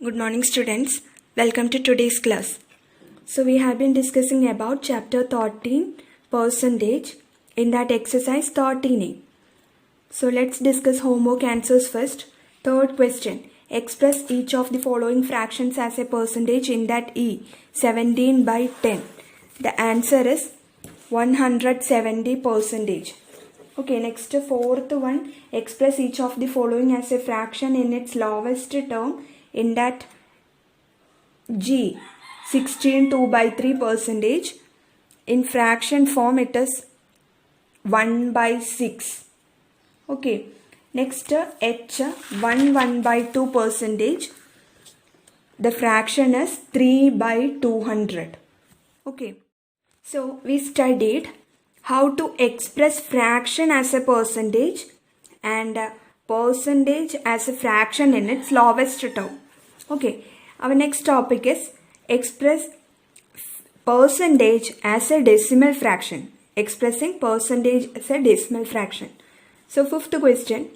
Good morning students. Welcome to today's class. So we have been discussing about chapter 13 percentage in that exercise 13a. So let's discuss homework answers first. Third question. Express each of the following fractions as a percentage in that E 17 by 10. The answer is 170 percentage. Okay, next fourth one. Express each of the following as a fraction in its lowest term in that G 16 2 by 3 percentage. In fraction form it is 1 by 6. Okay, next H 1 by 2 percentage. The fraction is 3 by 200. Okay, so we studied how to express fraction as a percentage and percentage as a fraction in its lowest term. Okay, our next topic is express percentage as a decimal fraction. Expressing percentage as a decimal fraction. So fifth question,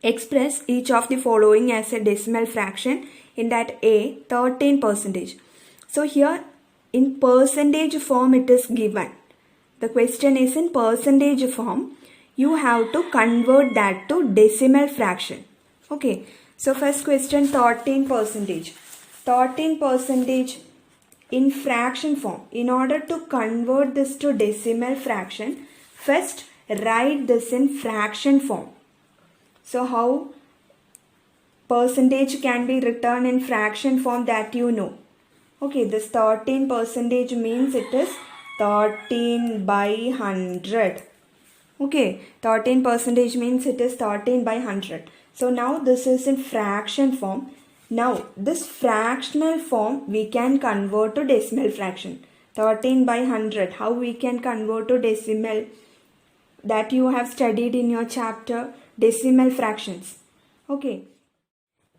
express each of the following as a decimal fraction in that A 13 percentage. So here in percentage form it is given. The question is in percentage form. You have to convert that to decimal fraction. Okay. So first question 13 percentage. 13 percentage in fraction form. In order to convert this to decimal fraction, first write this in fraction form. So how percentage can be written in fraction form, that you know. Okay, this 13 percentage means it is 13 by 100. Okay, 13 percentage means it is 13 by 100. So now this is in fraction form. Now this fractional form we can convert to decimal fraction. 13 by 100. How we can convert to decimal? That you have studied in your chapter decimal fractions. Okay.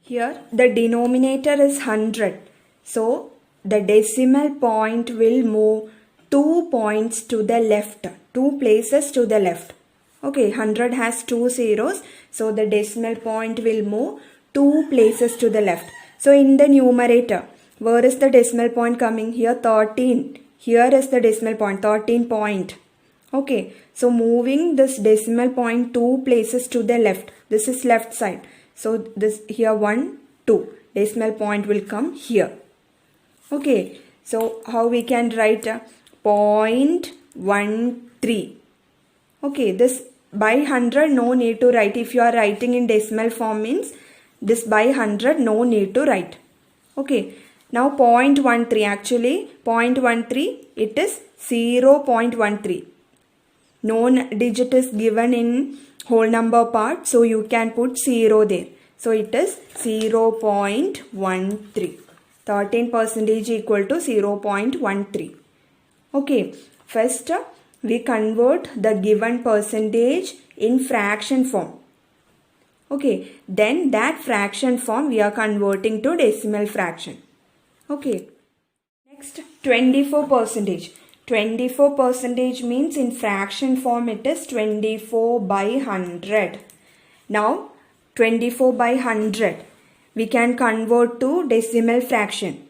Here the denominator is 100. So the decimal point will move 2 points to the left. 2 places to the left. Okay, 100 has 2 zeros. So the decimal point will move 2 places to the left. So in the numerator, where is the decimal point coming? Here 13. Here is the decimal point, 13 point. Okay, so moving this decimal point 2 places to the left. This is left side. So this here 1, 2. Decimal point will come here. Okay, so how we can write 0.13. Okay, this by 100 no need to write. If you are writing in decimal form means this by 100 no need to write. Okay, now 0.13. Actually 0.13 it is 0.13. No digit is given in whole number part, so you can put 0 there. So it is 0.13. 13 percentage equal to 0.13. Okay, first we convert the given percentage in fraction form. Okay, then that fraction form we are converting to decimal fraction. Okay, next 24 percentage. 24 percentage means in fraction form it is 24 by 100. Now 24 by 100 we can convert to decimal fraction.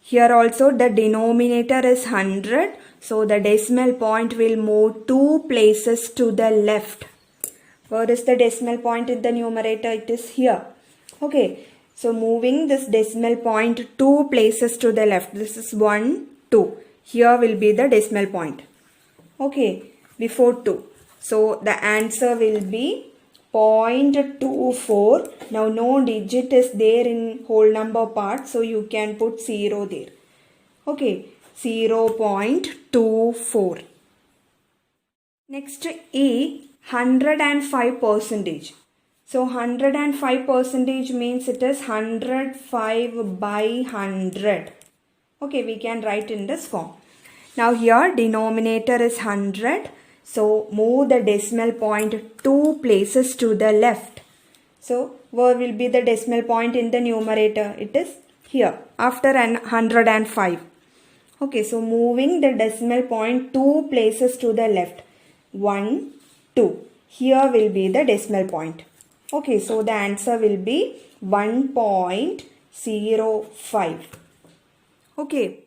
Here also the denominator is 100. So the decimal point will move 2 places to the left. Where is the decimal point in the numerator? It is here. Okay. So moving this decimal point 2 places to the left. This is 1, 2. Here will be the decimal point. Okay. Before 2. So the answer will be 0.24. Now no digit is there in whole number part. So you can put 0 there. Okay. 0.24. Next E 105 percentage. So 105 percentage means it is 105 by 100. Okay, we can write in this form. Now here denominator is 100. So move the decimal point 2 places to the left. So where will be the decimal point in the numerator? It is here after 105. Okay, so moving the decimal point 2 places to the left. 1, 2. Here will be the decimal point. Okay, so the answer will be 1.2. 0.05. Okay.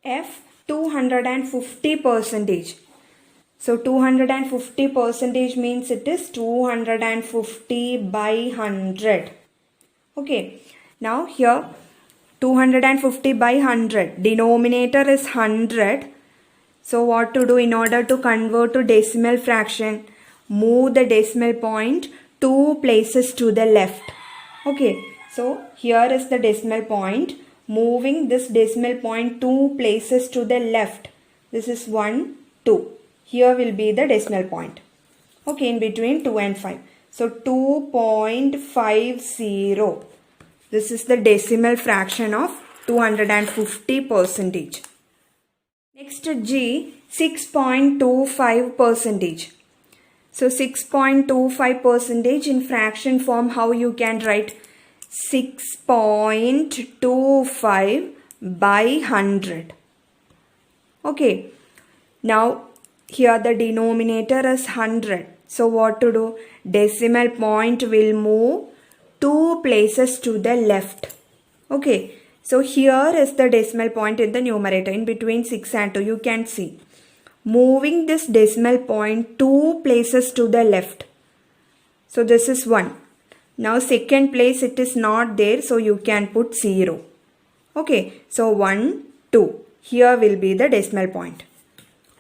F 250 percentage. So 250 percentage means it is 250 by 100. Okay. Now here 250 by 100. Denominator is 100. So what to do in order to convert to decimal fraction? Move the decimal point 2 places to the left. Okay. So here is the decimal point. Moving this decimal point 2 places to the left. This is 1, 2. Here will be the decimal point. Okay, in between 2 and 5. So 2.50. This is the decimal fraction of 250 percentage. Next G, 6.25 percentage. So 6.25 percentage in fraction form, how you can write? 6.25 by 100. Okay. Now here the denominator is 100. So what to do? Decimal point will move 2 places to the left. Okay. So here is the decimal point in the numerator in between 6 and 2. You can see. Moving this decimal point 2 places to the left. So this is 1. Now second place it is not there, so you can put 0. Okay, so 1, 2. Here will be the decimal point.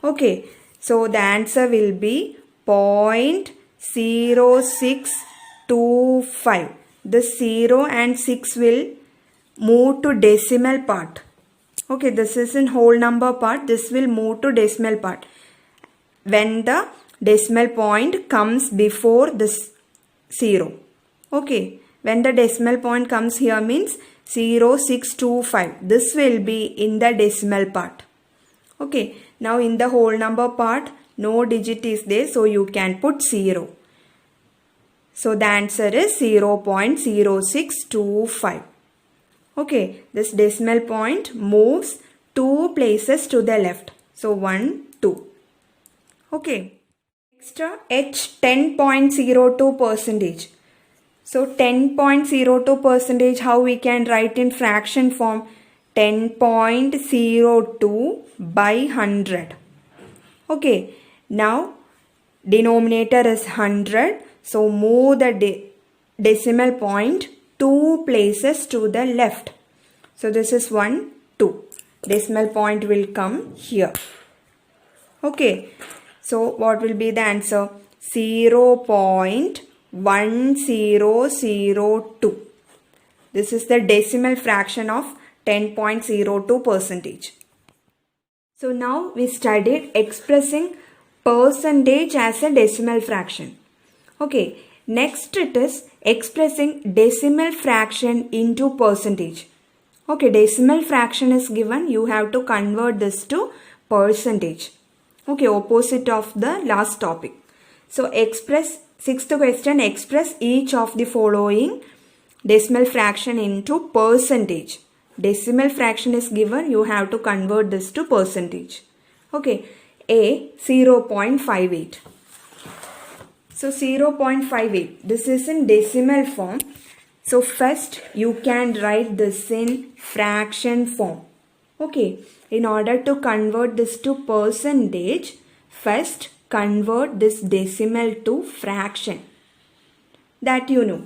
Okay, so the answer will be 0.0625. The 0 and 6 will move to decimal part. Okay, this is in whole number part. This will move to decimal part. When the decimal point comes before this 0. Okay, when the decimal point comes here means 0.625. This will be in the decimal part. Okay, now in the whole number part, no digit is there, so you can put 0. So the answer is 0.0625. Okay, this decimal point moves 2 places to the left. So 1, 2. Okay, next H 10.02 percentage. So 10.02 percentage, how we can write in fraction form? 10.02 by 100. Okay, now denominator is 100. So move the decimal point 2 places to the left. So this is 1, 2. Decimal point will come here. Okay, so what will be the answer? 0.1002. This is the decimal fraction of 10.02 percentage. So now we studied expressing percentage as a decimal fraction. Okay, next it is expressing decimal fraction into percentage. Okay, decimal fraction is given. You have to convert this to percentage. Okay, opposite of the last topic. So express, sixth question, express each of the following decimal fraction into percentage. Decimal fraction is given. You have to convert this to percentage. Okay, A 0.58. So 0.58. This is in decimal form. So first you can write this in fraction form. Okay, in order to convert this to percentage, first convert this decimal to fraction. That you know.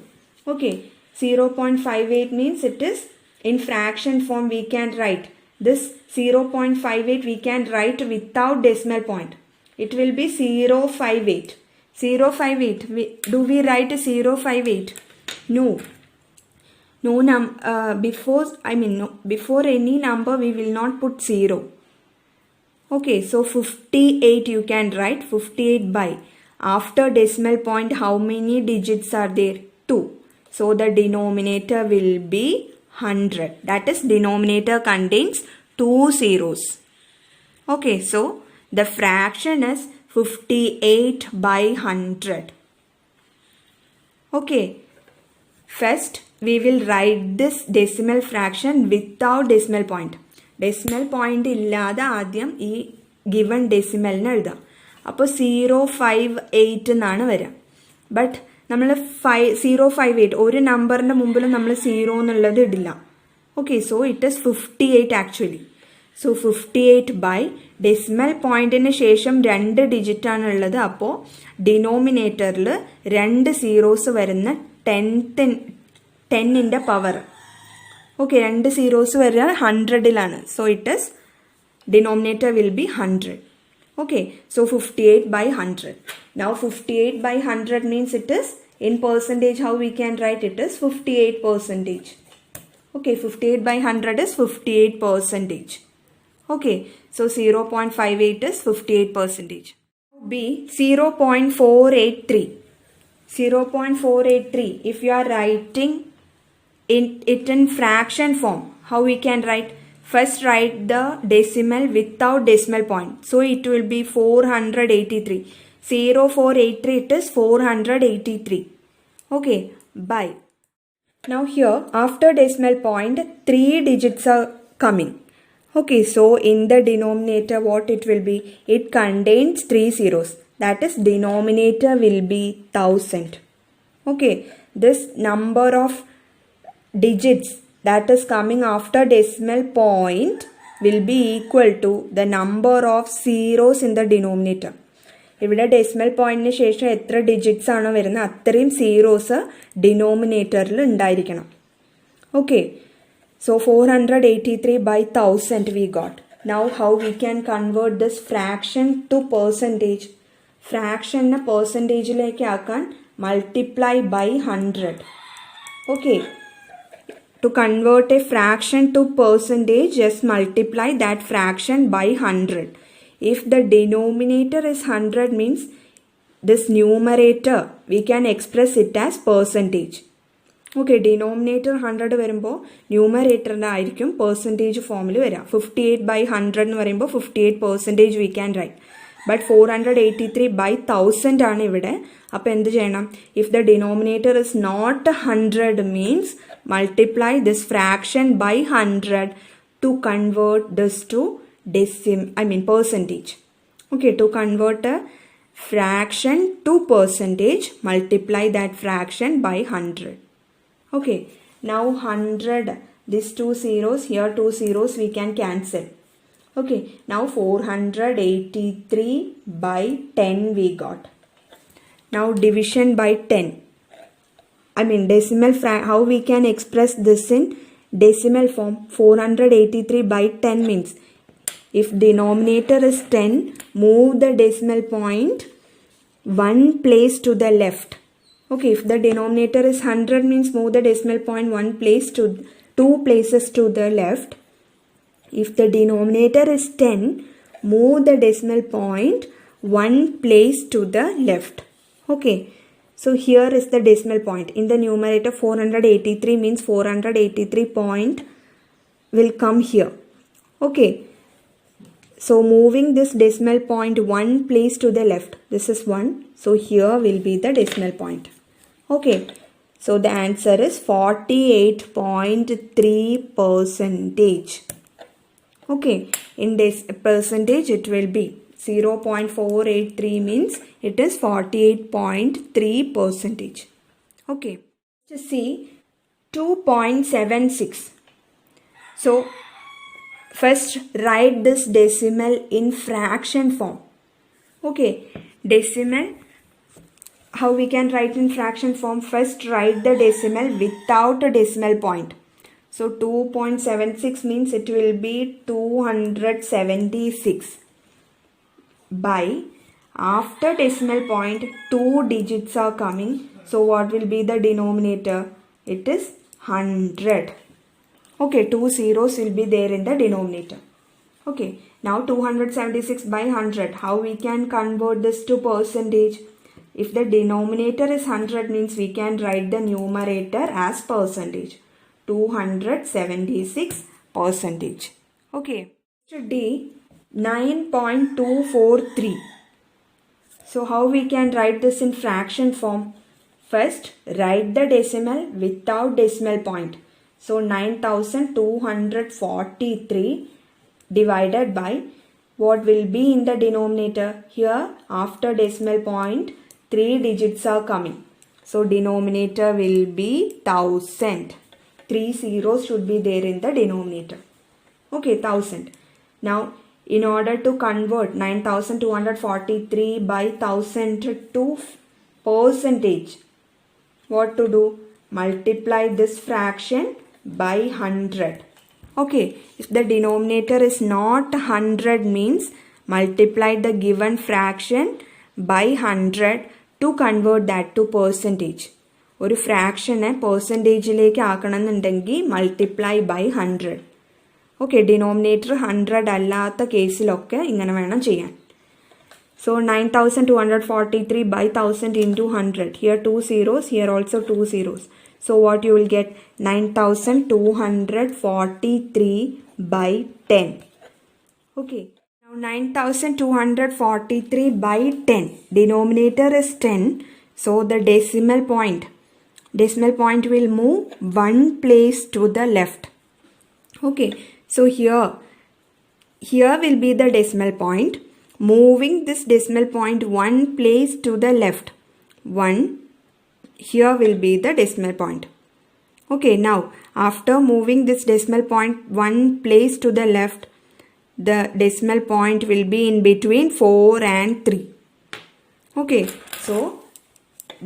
Okay, 0.58 means it is in fraction form. We can write this 0.58 we can write without decimal point. It will be 0.58. 0.58. Do we write 0.58? No. Before any number we will not put 0. Okay, so 58 you can write 58 by. After decimal point, how many digits are there? 2. So the denominator will be 100. That is, denominator contains 2 zeros. Okay, so the fraction is 58 by 100. Okay, first we will write this decimal fraction without decimal point. Decimal point illada ആദ്യം ഈ given decimal എഴുതാം. അപ്പോൾ 0.58 എന്നാണ് വരിക. But നമ്മൾ 058 ഒരു നമ്പറിൻ്റെ മുമ്പിൽ നമ്മൾ 0 എന്നുള്ളത് ഇടില്ല. Okay, so it is 58 actually. So 58 by decimal പോയിന്റിന് ശേഷം 2 ഡിജിറ്റ് ആണ് ഉള്ളത്. അപ്പോൾ ഡിനോമിനേറ്ററിൽ 2 സീറോസ് വരുന്ന 10ന്റെ പവർ. ഓക്കെ, 2 സീറോസ് വരുന്ന 100ലാണ്. So it is denominator will be 100. Okay, so 58 by 100. Now 58 by 100 means it is in percentage. How we can write it is 58%. Okay, 58 by 100 is 58%. Okay, so 0.58 is 58%. B 0.483. 0.483. If you are writing it in fraction form, how we can write? First write the decimal without decimal point. So it will be 483. 0483 it is 483. Okay, by. Now here after decimal point 3 digits are coming. Okay, so in the denominator what it will be? It contains 3 zeros. That is denominator will be 1000. Okay, this number of digits that is coming after decimal point will be equal to the number of zeros in the denominator. ഇവിടെ decimal പോയിന്റിന് ശേഷം എത്ര digits ആണോ വരുന്നത് അത്രയും zeros ഡിനോമിനേറ്ററിൽ ഉണ്ടായിരിക്കണം. Okay, so 483 by 1000 we got. Now how we can convert this fraction to percentage? ഫ്രാക്ഷനെ പെർസെൻറ്റേജിലേക്ക് ആക്കാൻ multiply by 100. Okay, to convert a fraction to percentage, just multiply that fraction by 100. If the denominator is 100 means this numerator we can express it as percentage. Okay, denominator 100 വരുമ്പോൾ ന്യൂമറേറ്ററിൻ്റെ ആയിരിക്കും percentage ഫോമിൽ വരിക. 58 by 100 എന്ന് പറയുമ്പോൾ 58% we can write. But 483 by 1000 ആണ് ഇവിടെ. അപ്പോൾ എന്ത് ചെയ്യണം? If the denominator is not 100 means multiply this fraction by 100 to convert this to percentage. Okay, to convert a fraction to percentage, multiply that fraction by 100. Okay, now 100, these 2 zeros, here 2 zeros we can cancel. Okay, now 483 by 10 we got. Now division by 10. Decimal how we can express this in decimal form? 483 by 10 means if denominator is 10, move the decimal point 1 place to the left. Okay, if the denominator is 100 means move the decimal point 1 place to 2 places to the left. If the denominator is 10, move the decimal point 1 place to the left. Okay, so here is the decimal point. In the numerator 483 means 483 point will come here. Okay, so moving this decimal point 1 place to the left. This is 1. So here will be the decimal point. Okay, so the answer is 48.3%. Okay, in this percentage it will be 0.483 means it is 48.3%. Okay, let's see 2.76. So first write this decimal in fraction form. Okay, decimal how we can write in fraction form? First write the decimal without a decimal point. So 2.76 means it will be 276 by after decimal point 2 digits are coming. So what will be the denominator? It is 100. Okay, 2 zeros will be there in the denominator. Okay, now 276 by 100. How we can convert this to percentage? If the denominator is 100 means we can write the numerator as percentage. 276%. Okay, D 9.243. So how we can write this in fraction form? First write the decimal without decimal point. So 9243 divided by what will be in the denominator? Here after decimal point 3 digits are coming. So denominator will be 1000. 3 zeros should be there in the denominator. Okay, 1000. Now, in order to convert 9243 by 1000 to percentage, what to do? Multiply this fraction by 100. Okay, if the denominator is not 100 means multiply the given fraction by 100 to convert that to percentage. ഒരു ഫ്രാക്ഷനെ പെർസെൻറ്റേജിലേക്ക് ആക്കണമെന്നുണ്ടെങ്കിൽ multiply by 100. Okay, denominator 100 അല്ലാത്ത കേസിലൊക്കെ ഇങ്ങനെ വേണം ചെയ്യാൻ. So 9243 by 1000 into 100. Here 2 zeros, here also 2 zeros. So what you will get? 9243 by 10. Okay. Now 9243 by 10. Denominator is 10. So the decimal point will move one place to the left. Okay. So here will be the decimal point. Moving this decimal point one place to the left. 1. Here will be the decimal point. Okay, now after moving this decimal point one place to the left, the decimal point will be in between 4 and 3. Okay, so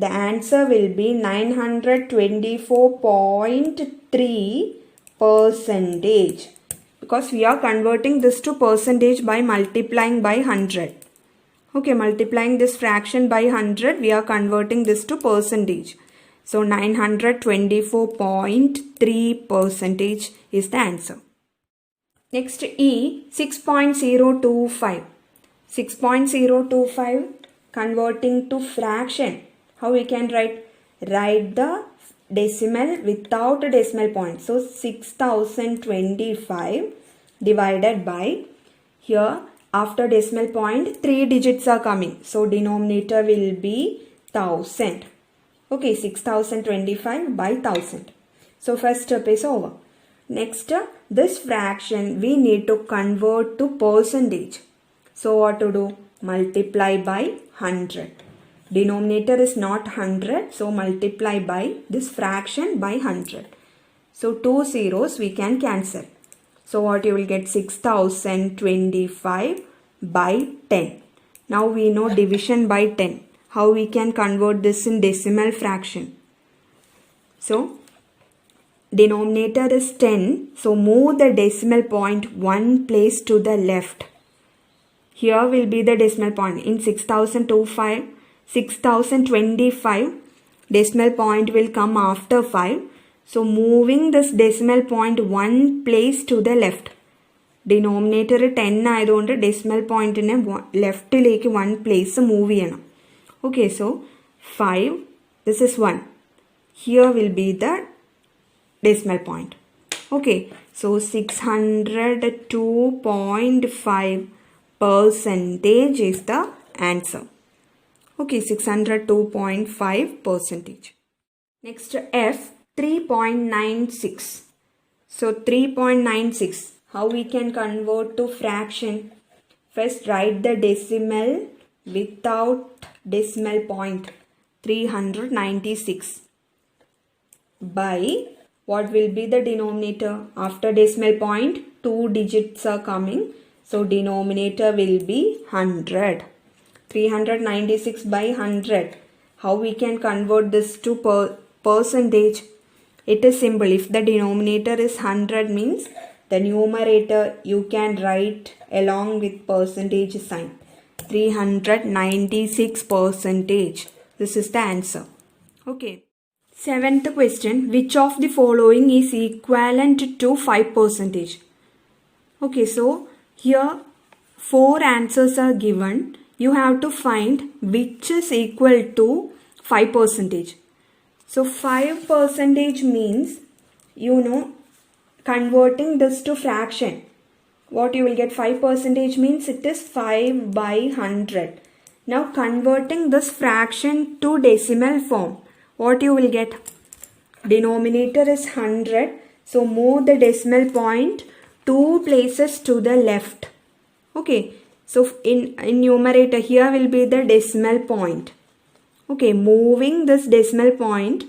the answer will be 924.3%. Because we are converting this to percentage by multiplying by 100. Okay, multiplying this fraction by 100, we are converting this to percentage. So 924.3% is the answer. Next E, 6.025. 6.025 converting to fraction. How we can write? Write the decimal without a decimal point. So 6025 divided by, here after decimal point 3 digits are coming. So denominator will be 1000. Okay, 6025 by 1000. So first step is over. Next, this fraction we need to convert to percentage. So what to do? Multiply by 100. Denominator is not 100, so multiply by this fraction by 100. So 2 zeros we can cancel. So what you will get? 6025 by 10. Now we know division by 10. How we can convert this in decimal fraction? So denominator is 10, so move the decimal point one place to the left. Here will be the decimal point. In 6025, decimal point will come after 5. So moving this decimal point one place to the left. Denominator 10 ആയതുകൊണ്ട് decimal point നെ ലെഫ്റ്റിലേക്ക് one place move ചെയ്യണം. Okay, so 5, this is 1. Here will be the decimal point. Okay, so 602.5% is the answer. Okay, 602.5%. Next F, 3.96. So 3.96, how we can convert to fraction? First write the decimal without decimal point. 396 by, what will be the denominator? After decimal point 2 digits are coming. So denominator will be 100. 396 by 100. How we can convert this to percentage? It is simple. If the denominator is 100 means the numerator you can write along with percentage sign. 396%. This is the answer. Okay. 7th question. Which of the following is equivalent to 5%? Okay, so here 4 answers are given. You have to find which is equal to 5%. So 5% means, you know, converting this to fraction. What you will get? 5% means it is 5 by 100. Now converting this fraction to decimal form, what you will get? Denominator is 100. So move the decimal point 2 places to the left. Okay. So in numerator, here will be the decimal point. Okay, moving this decimal point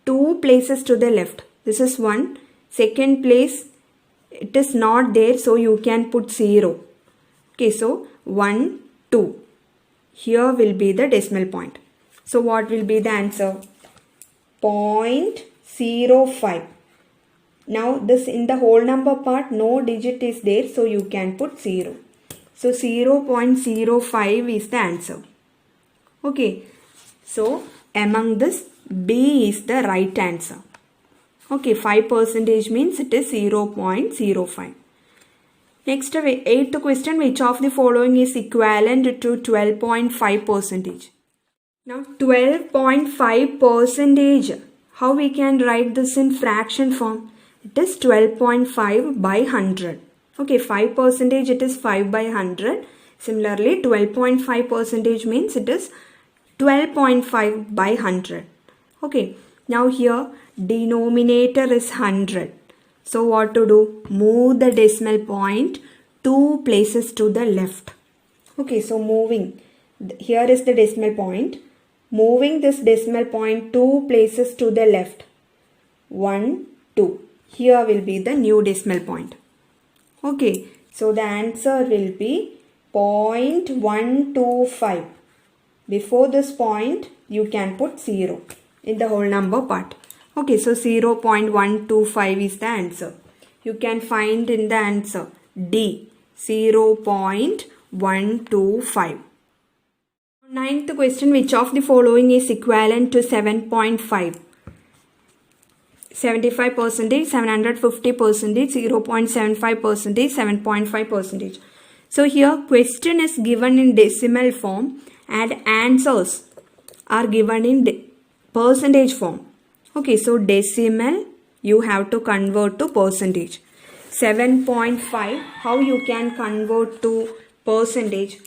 2 places to the left. This is 1. Second place, it is not there, so you can put 0. Okay, so 1, 2. Here will be the decimal point. So what will be the answer? 0.05. Now this in the whole number part, no digit is there, so you can put 0. So 0.05 is the answer. Okay, so among this, B is the right answer. Okay, 5% means it is 0.05. Next, 8th question, which of the following is equivalent to 12.5%? Now 12.5%, how we can write this in fraction form? It is 12.5 by 100. Okay, 5% it is 5 by 100. Similarly, 12.5% means it is 12.5 by 100. Okay, now here denominator is 100. So what to do? Move the decimal point 2 places to the left. Okay, so moving. Here is the decimal point. Moving this decimal point 2 places to the left. 1, 2. Here will be the new decimal point. Okay, so the answer will be 0.125. Before this point, you can put 0 in the whole number part. Okay, so 0.125 is the answer. You can find in the answer D, 0.125. Ninth question, which of the following is equivalent to 7.5? 75%, 750%, 0.75%, 7.5%. So here question is given in decimal form and answers are given in percentage form. Okay, so decimal you have to convert to percentage. 7.5, how you can convert to percentage?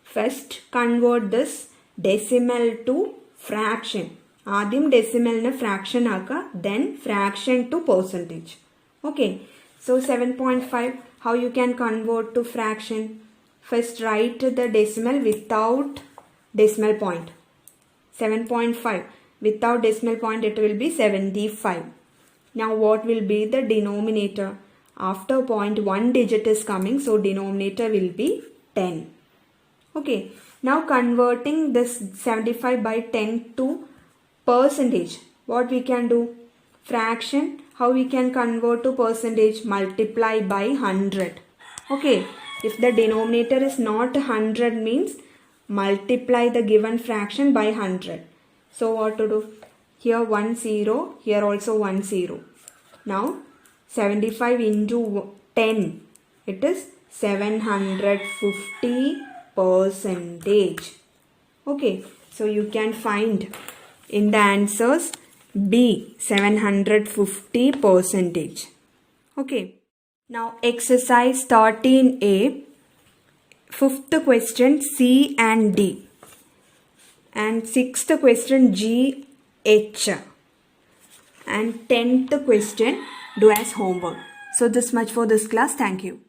First convert this decimal to fraction. Adim decimal na fraction aka, then fraction to percentage. Okay, so 7.5, how you can convert to fraction? First write the decimal without decimal point. 7.5. Without decimal point it will be 75. Now what will be the denominator? After point 1 digit is coming, so denominator will be 10. Okay, now converting this 75 by 10 to percentage. What we can do? Fraction, how we can convert to percentage? Multiply by 100. Okay, if the denominator is not 100 means multiply the given fraction by 100. So what to do? Here 1 0, here also 1 0. Now 75 into 10, it is 750%. Okay, so you can find in the answers B, 750%. Okay, now exercise 13A, 5th question C and D. And 6th question G, H. And 10th question do as homework. So this much for this class. Thank you.